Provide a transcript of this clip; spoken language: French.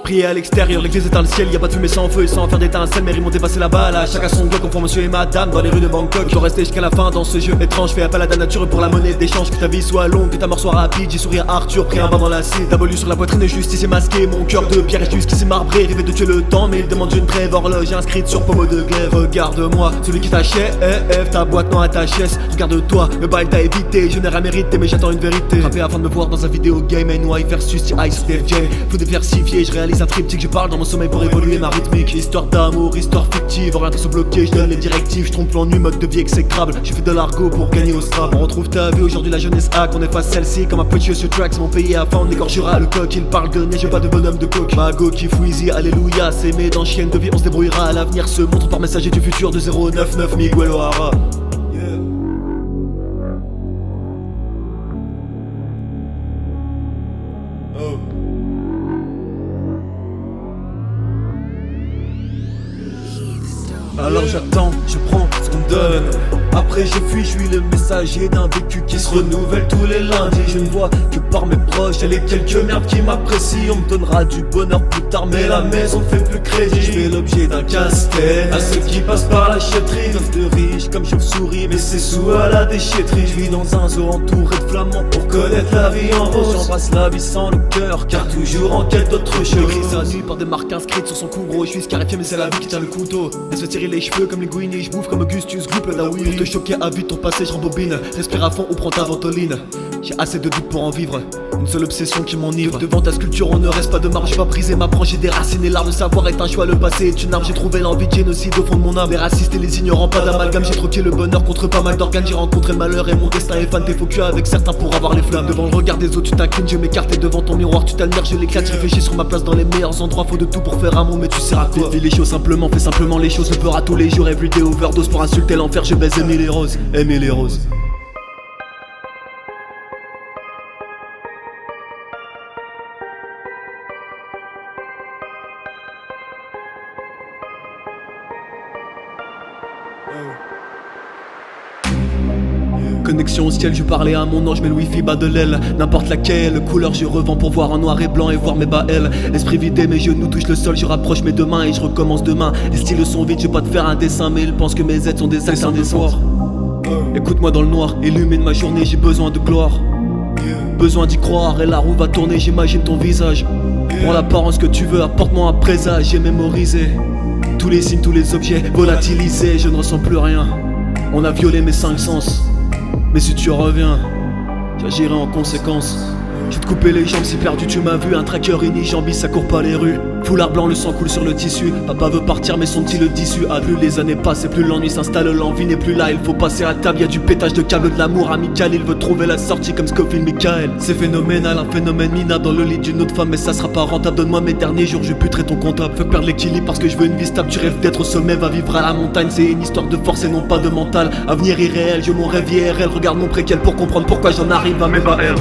prier à l'extérieur, l'église est dans le ciel. Y'a pas de fumée sans feu et sans faire d'étincelles. Mais ils m'ont dépassé la balle, à chacun son glock. On prend monsieur et madame dans les rues de Bangkok. Je dois rester jusqu'à la fin dans ce jeu étrange. Fais appel à la nature pour la monnaie d'échange. Que ta vie soit longue, que ta mort soit rapide. J'ai souri à Arthur, pris un bain dans l'acide. W sur la poitrine, justice est masqué. Mon cœur de pierre est jusqu'ici marbré. Rêvé de tuer le temps, mais il demande une trêve. Horloge inscrite sur pommeau de glaive. Regarde-moi, celui qui t'achète, ta boîte non à ta chaise. Regarde-toi, le bail t'a évité. Je n'ai rien mérité, mais j'attends une vérité. Frappé afin de me voir dans un vidéo game. NY versus Ice FJ. Faut diversifier, je réalise un triptyque. Je parle dans mon sommeil pour évoluer ma rythmique. Histoire d'amour, histoire fictive. Rien se bloquer, je donne les directives. Je trompe l'ennui, mode de vie exécrable. Je fais de l'argot pour gagner au strap. On retrouve ta vie aujourd'hui, la jeunesse hack. On efface celle-ci comme un petit sur tracks. Mon pays à fond, on égorgera le coq. Il parle de neige, pas de bonhomme de coke. Mago qui fouille, alléluia. S'aimer dans chienne de vie, on se débrouillera. L'avenir se montre par messager du futur de 099 Miguel O'Hara. Alors j'attends, je prends ce qu'on me donne. Après je fuis, je suis le messager d'un vécu qui se renouvelle tous les lundis. Je ne vois que par mes proches et les quelques merdes qui m'apprécient. On me donnera du bonheur plus tard, mais la maison ne fait plus crédit. Je fais l'objet d'un casse-tête à ceux qui passent par la chetterie. Gosse de riche comme chauve-souris, mais c'est sous à la déchetterie. Je vis dans un zoo entouré de flamands pour connaître la vie en rose. J'embrasse la vie sans le cœur, car toujours en quête d'autre chose. J'écris sa nuit par des marques inscrites sur son cou gros. Je suis scarifié mais c'est la vie qui tient le couteau. Laisse-le tirer les cheveux comme les Guinées. Je bouffe comme Augustus Gloop le Dawi. Pour te choquer à vue ton passé, je rembobine. Respire à fond ou prends ta ventoline. J'ai assez de doutes pour en vivre. Une seule obsession qui m'enivre. Devant ta sculpture on ne reste pas de marge. Je vais pas briser ma branche, j'ai des racines et l'art de savoir est un choix. Le passé est une arme, j'ai trouvé l'envie de génocide au fond de mon âme. Les racistes et les ignorants, pas d'amalgame. J'ai troqué le bonheur contre pas mal d'organes. J'ai rencontré le malheur et mon destin est fan. T'es faux cul avec certains pour avoir les flammes. Devant le regard des autres tu t'inclines, je m'écarte. Et devant ton miroir tu t'admires, je l'éclate. Je réfléchis sur ma place dans les meilleurs endroits. Faut de tout pour faire un monde mais tu sers à quoi? Vis les choses simplement, fais simplement les choses. Le peur à tous les jours, everyday overdose. Pour insulter l'enfer, je baise Emily Rose. Emily Rose. Connexion au ciel, je parlais à mon ange mais le wifi bat de l'aile. N'importe laquelle couleur je revends pour voir en noir et blanc et voir mes bas-elles. Esprit vidé, mes genoux touchent le sol, je rapproche mes deux mains et je recommence demain. Les styles sont vides, je vais pas te faire un dessin mais ils pensent que mes aides sont des actes indécents. Écoute-moi dans le noir, illumine ma journée, j'ai besoin de gloire. Besoin d'y croire et la roue va tourner, j'imagine ton visage. Prends l'apparence que tu veux, apporte-moi un présage, j'ai mémorisé tous les signes, tous les objets volatilisés, je ne ressens plus rien. On a violé mes cinq sens. Mais si tu reviens, j'agirai en conséquence. Je vais te couper les jambes si perdu tu m'as vu. Un tracker unijambis, ça court pas les rues. Foulard blanc, le sang coule sur le tissu. Papa veut partir mais son petit le tissu. A plus les années passent et plus l'ennui s'installe. L'envie n'est plus là, il faut passer à table. Y'a du pétage de câble, de l'amour amical. Il veut trouver la sortie comme Scofield Michael. C'est phénoménal, un phénomène minable dans le lit d'une autre femme. Mais ça sera pas rentable, donne-moi mes derniers jours, je puterai ton comptable. Fuck perdre l'équilibre parce que je veux une vie stable. Tu rêves d'être au sommet, va vivre à la montagne. C'est une histoire de force et non pas de mental. Avenir irréel, je mon rêve IRL. Regarde mon préquel pour comprendre pourquoi j'en arrive à mes barrières.